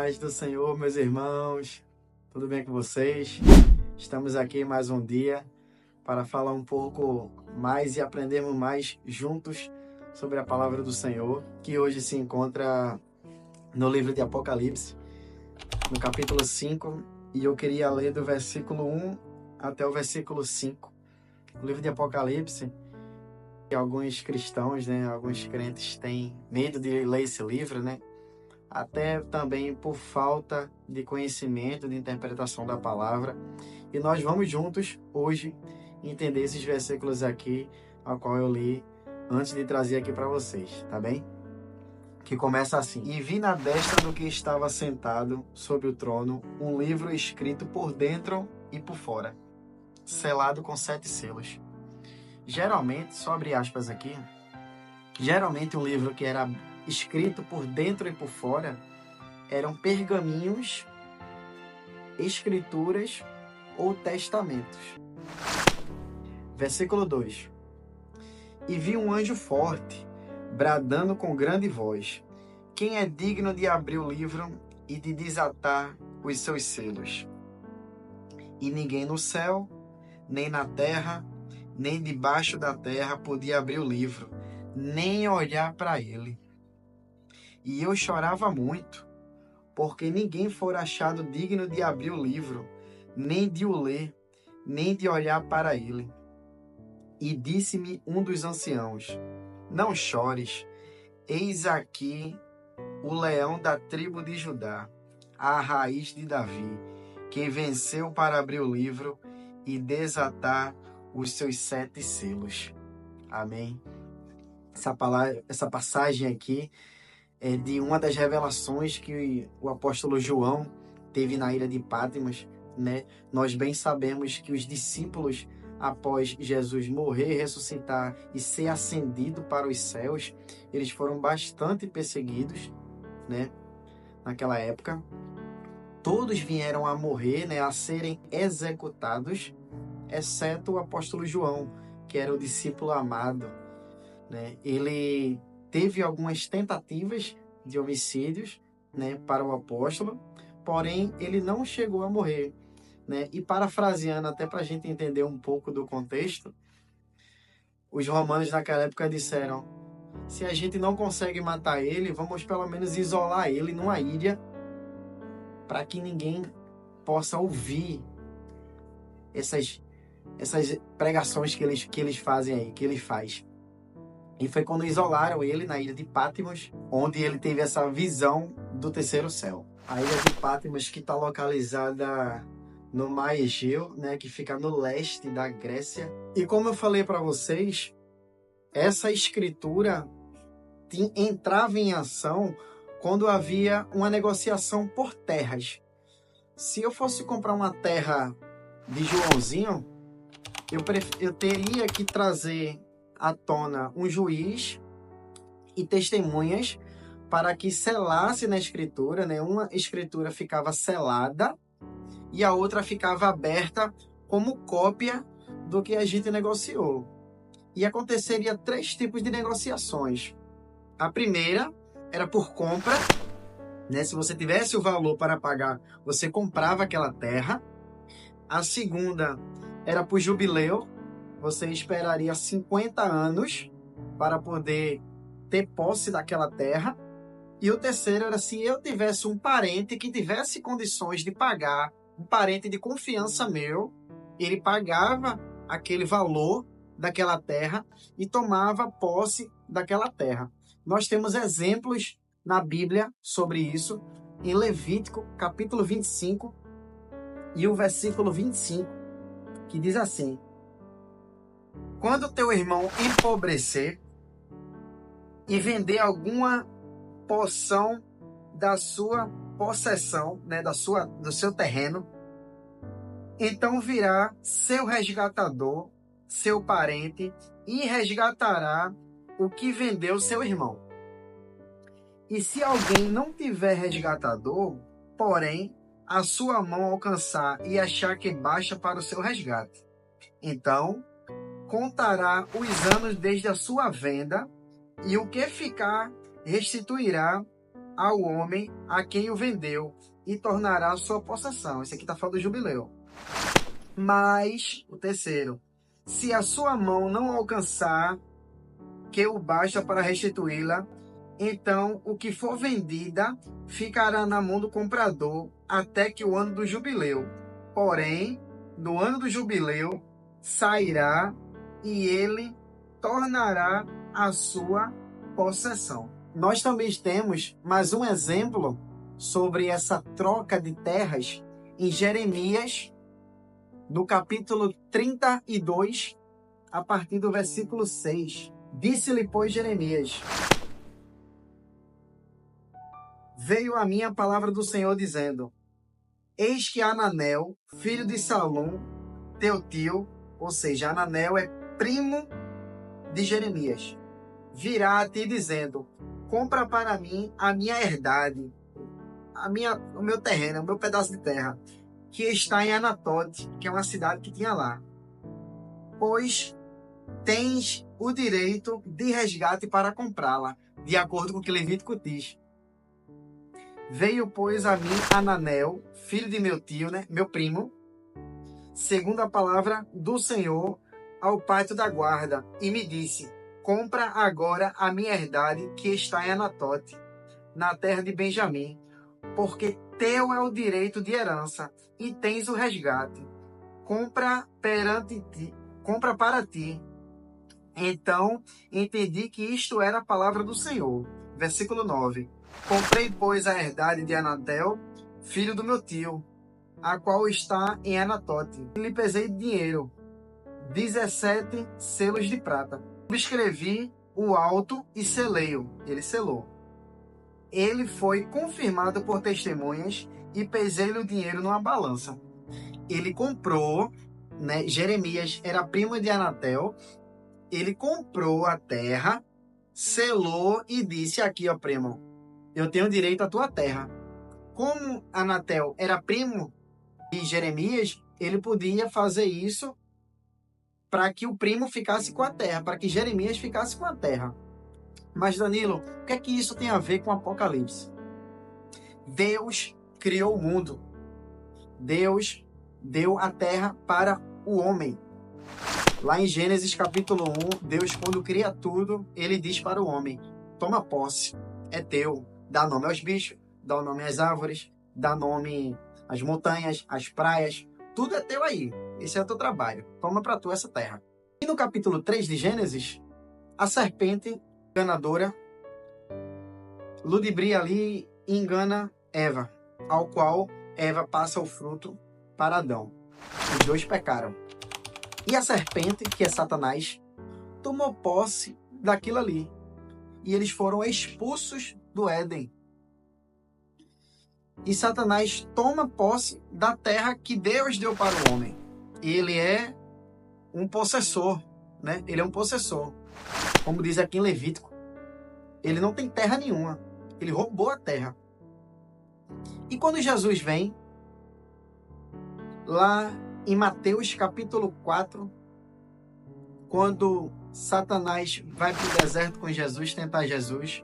paz do Senhor, meus irmãos. Tudo bem com vocês? Estamos aqui mais um dia para falar um pouco mais e aprendermos mais juntos sobre a palavra do Senhor, que hoje se encontra no livro de Apocalipse, no capítulo 5, e eu queria ler do versículo 1 até o versículo 5. O livro de Apocalipse, que alguns cristãos, alguns crentes têm medo de ler esse livro, até também por falta de conhecimento, de interpretação da palavra. E nós vamos juntos hoje entender esses versículos aqui, ao qual eu li antes de trazer aqui para vocês, tá bem? Que começa assim: E vi na destra do que estava sentado sobre o trono um livro escrito por dentro e por fora, selado com 7 selos. Geralmente, só abrir aspas aqui, geralmente um livro que era escrito por dentro e por fora eram pergaminhos, escrituras ou testamentos. Versículo 2: E vi um anjo forte, bradando com grande voz: Quem é digno de abrir o livro e de desatar os seus selos? E ninguém no céu, nem na terra, nem debaixo da terra podia abrir o livro, nem olhar para ele. E eu chorava muito, porque ninguém fora achado digno de abrir o livro, nem de o ler, nem de olhar para ele. E disse-me um dos anciãos: Não chores, eis aqui o leão da tribo de Judá, a raiz de Davi, que venceu para abrir o livro e desatar os seus 7 selos. Amém. Essa passagem aqui é de uma das revelações que o apóstolo João teve na ilha de Patmos, Nós bem sabemos que os discípulos, após Jesus morrer, ressuscitar e ser ascendido para os céus, eles foram bastante perseguidos, naquela época. Todos vieram a morrer, a serem executados, exceto o apóstolo João, que era o discípulo amado, Ele teve algumas tentativas de homicídios, para o apóstolo, porém ele não chegou a morrer, E parafraseando até para a gente entender um pouco do contexto, os romanos naquela época disseram: se a gente não consegue matar ele, vamos pelo menos isolar ele numa ilha para que ninguém possa ouvir essas pregações que eles fazem aí, que ele faz. E foi quando isolaram ele na ilha de Patmos, onde ele teve essa visão do terceiro céu. A ilha de Patmos, que está localizada no Mar Egeu, que fica no leste da Grécia. E como eu falei para vocês, essa escritura entrava em ação quando havia uma negociação por terras. Se eu fosse comprar uma terra de Joãozinho, eu teria que trazer à tona um juiz e testemunhas para que selasse na escritura, Uma escritura ficava selada e a outra ficava aberta como cópia do que a gente negociou. E aconteceria 3 tipos de negociações. A primeira era por compra, Se você tivesse o valor para pagar, você comprava aquela terra. A segunda era por jubileu. Você esperaria 50 anos para poder ter posse daquela terra. E o terceiro era se eu tivesse um parente que tivesse condições de pagar, um parente de confiança meu, ele pagava aquele valor daquela terra e tomava posse daquela terra. Nós temos exemplos na Bíblia sobre isso, em Levítico, capítulo 25, e o versículo 25, que diz assim: Quando teu irmão empobrecer e vender alguma porção da sua possessão, do seu terreno, então virá seu resgatador, seu parente, e resgatará o que vendeu seu irmão. E se alguém não tiver resgatador, porém, a sua mão alcançar e achar que baixa para o seu resgate, então contará os anos desde a sua venda, e o que ficar restituirá ao homem a quem o vendeu e tornará sua possessão. Esse aqui está falando do jubileu. Mas, o terceiro, se a sua mão não alcançar que o basta para restituí-la, então o que for vendida ficará na mão do comprador até que o ano do jubileu. Porém, no ano do jubileu sairá e ele tornará a sua possessão. Nós também temos mais um exemplo sobre essa troca de terras em Jeremias, no capítulo 32, a partir do versículo 6. Disse-lhe, pois, Jeremias: veio a mim a palavra do Senhor, dizendo: eis que Ananel, filho de Salum, teu tio, ou seja, Ananel é primo de Jeremias, virá a ti dizendo: compra para mim a minha herdade, o meu terreno, o meu pedaço de terra, que está em Anatote, que é uma cidade que tinha lá. Pois tens o direito de resgate para comprá-la, de acordo com o que Levítico diz. Veio, pois, a mim Ananel, filho de meu tio, meu primo, segundo a palavra do Senhor, ao pátio da guarda, e me disse: compra agora a minha herdade que está em Anatote, na terra de Benjamim, porque teu é o direito de herança, e tens o resgate. Compra para ti. Então entendi que isto era a palavra do Senhor. Versículo 9. Comprei, pois, a herdade de Anatel, filho do meu tio, a qual está em Anatote. E lhe pesei dinheiro, 17 selos de prata. Escrevi o auto e selei-o. Ele selou. Ele foi confirmado por testemunhas e pesei-lhe o dinheiro numa balança. Ele comprou, Jeremias era primo de Anatel, ele comprou a terra, selou e disse: aqui, ó, primo, eu tenho direito à tua terra. Como Anatel era primo de Jeremias, ele podia fazer isso para que o primo ficasse com a terra, para que Jeremias ficasse com a terra. Mas, Danilo, o que é que isso tem a ver com Apocalipse? Deus criou o mundo. Deus deu a terra para o homem. Lá em Gênesis capítulo 1, Deus, quando cria tudo, ele diz para o homem: toma posse, é teu. Dá nome aos bichos, dá nome às árvores, dá nome às montanhas, às praias. Tudo é teu aí. Esse é o teu trabalho. Toma para tu essa terra. E no capítulo 3 de Gênesis, a serpente enganadora ludibria ali e engana Eva, ao qual Eva passa o fruto para Adão. Os dois pecaram. E a serpente, que é Satanás, tomou posse daquilo ali. E eles foram expulsos do Éden. E Satanás toma posse da terra que Deus deu para o homem. Ele é um possessor, Ele é um possessor. Como diz aqui em Levítico, ele não tem terra nenhuma. Ele roubou a terra. E quando Jesus vem, lá em Mateus capítulo 4, quando Satanás vai para o deserto com Jesus, tentar Jesus,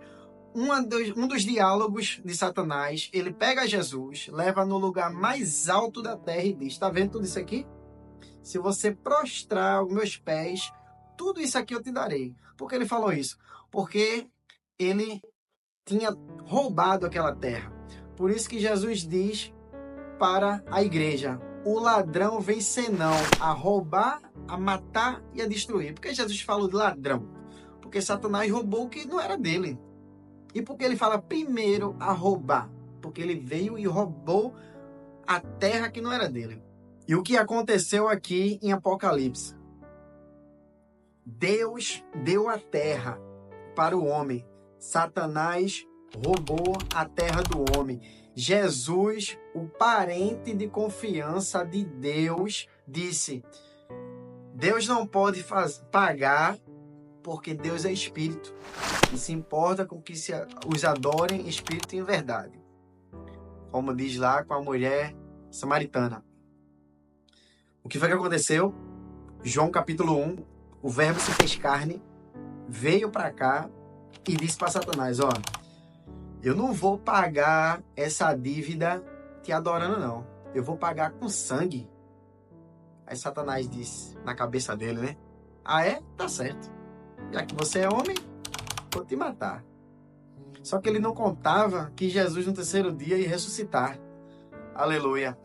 um dos diálogos de Satanás, ele pega Jesus, leva no lugar mais alto da terra e diz: está vendo tudo isso aqui? Se você prostrar aos meus pés, tudo isso aqui eu te darei. Por que ele falou isso? Porque ele tinha roubado aquela terra. Por isso que Jesus diz para a igreja: o ladrão vem senão a roubar, a matar e a destruir. Por que Jesus falou de ladrão? Porque Satanás roubou o que não era dele. E por que ele fala primeiro a roubar? Porque ele veio e roubou a terra que não era dele. E o que aconteceu aqui em Apocalipse? Deus deu a terra para o homem. Satanás roubou a terra do homem. Jesus, o parente de confiança de Deus, disse: Deus não pode pagar, porque Deus é espírito e se importa com que os adorem espírito e em verdade. Como diz lá com a mulher samaritana. O que foi que aconteceu? João capítulo 1, o verbo se fez carne, veio para cá e disse para Satanás: Eu não vou pagar essa dívida te adorando, não. Eu vou pagar com sangue. Aí Satanás disse na cabeça dele, né? Ah, é? Tá certo. Já que você é homem, vou te matar. Só que ele não contava que Jesus no terceiro dia ia ressuscitar. Aleluia.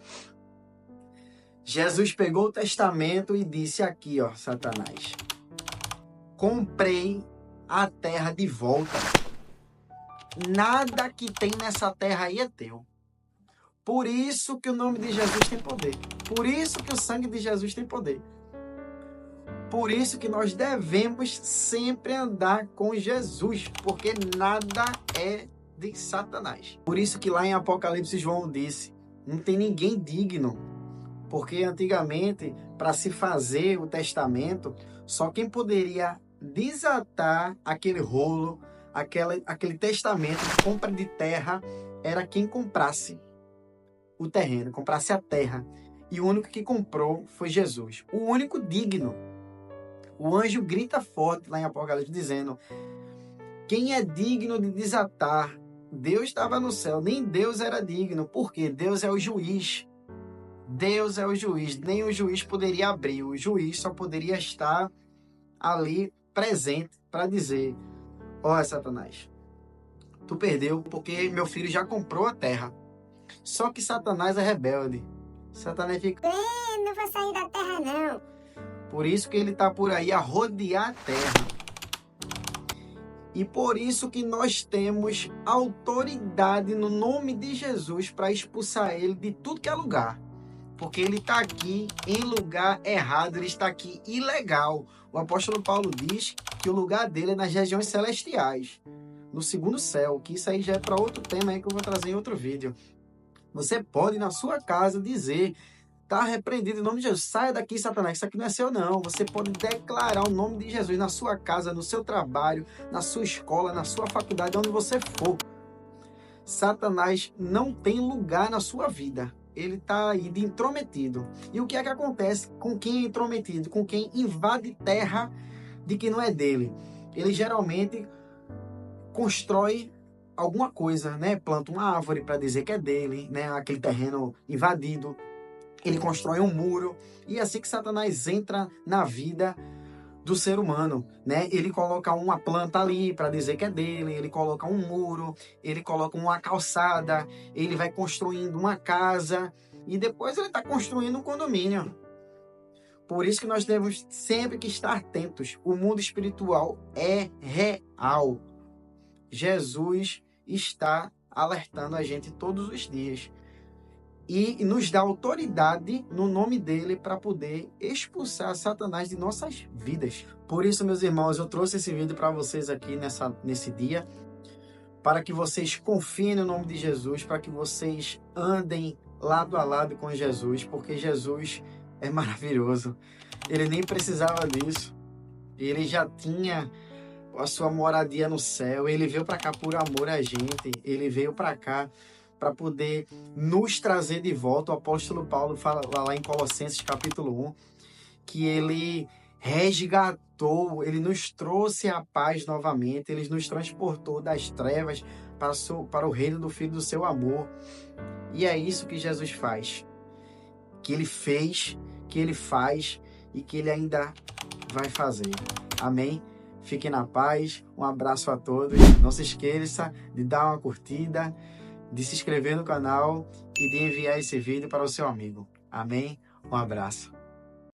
Jesus pegou o testamento e disse aqui, ó, Satanás. Comprei a terra de volta. Nada que tem nessa terra aí é teu. Por isso que o nome de Jesus tem poder. Por isso que o sangue de Jesus tem poder. Por isso que nós devemos sempre andar com Jesus, porque nada é de Satanás. Por isso que lá em Apocalipse João disse, não tem ninguém digno, porque antigamente, para se fazer o testamento, só quem poderia desatar aquele rolo, aquele testamento de compra de terra, era quem comprasse o terreno, comprasse a terra. E o único que comprou foi Jesus, o único digno. O anjo grita forte lá em Apocalipse dizendo, quem é digno de desatar? Deus estava no céu, nem Deus era digno, porque Deus é o juiz. Deus é o juiz, nem o juiz poderia abrir, o juiz só poderia estar ali presente para dizer, ó Satanás, tu perdeu porque meu filho já comprou a terra. Só que Satanás é rebelde. Satanás fica, não vou sair da terra não. Por isso que ele está por aí a rodear a terra. E por isso que nós temos autoridade no nome de Jesus para expulsar ele de tudo que é lugar. Porque ele está aqui em lugar errado, ele está aqui ilegal. O apóstolo Paulo diz que o lugar dele é nas regiões celestiais, no segundo céu, que isso aí já é para outro tema aí que eu vou trazer em outro vídeo. Você pode na sua casa dizer, está repreendido em nome de Jesus, saia daqui Satanás, isso aqui não é seu não. Você pode declarar o nome de Jesus na sua casa, no seu trabalho, na sua escola, na sua faculdade, onde você for. Satanás não tem lugar na sua vida. Ele está aí de intrometido. E o que é que acontece com quem é intrometido? Com quem invade terra de que não é dele? Ele geralmente constrói alguma coisa, né? Planta uma árvore para dizer que é dele, né? Aquele terreno invadido. Ele constrói um muro. E é assim que Satanás entra na vida do ser humano, né? Ele coloca uma planta ali para dizer que é dele, ele coloca um muro, ele coloca uma calçada, ele vai construindo uma casa e depois ele está construindo um condomínio. Por isso que nós devemos sempre que estar atentos. O mundo espiritual é real. Jesus está alertando a gente todos os dias e nos dá autoridade no nome dele para poder expulsar Satanás de nossas vidas. Por isso, meus irmãos, eu trouxe esse vídeo para vocês aqui nesse dia, para que vocês confiem no nome de Jesus, para que vocês andem lado a lado com Jesus, porque Jesus é maravilhoso. Ele nem precisava disso. Ele já tinha a sua moradia no céu. Ele veio para cá por amor a gente. Ele veio para cá para poder nos trazer de volta. O apóstolo Paulo fala lá em Colossenses capítulo 1, que ele resgatou, ele nos trouxe a paz novamente, ele nos transportou das trevas para o reino do Filho do seu amor. E é isso que Jesus faz, que ele fez, que ele faz e que ele ainda vai fazer. Amém? Fiquem na paz, um abraço a todos. Não se esqueça de dar uma curtida, de se inscrever no canal e de enviar esse vídeo para o seu amigo. Amém? Um abraço.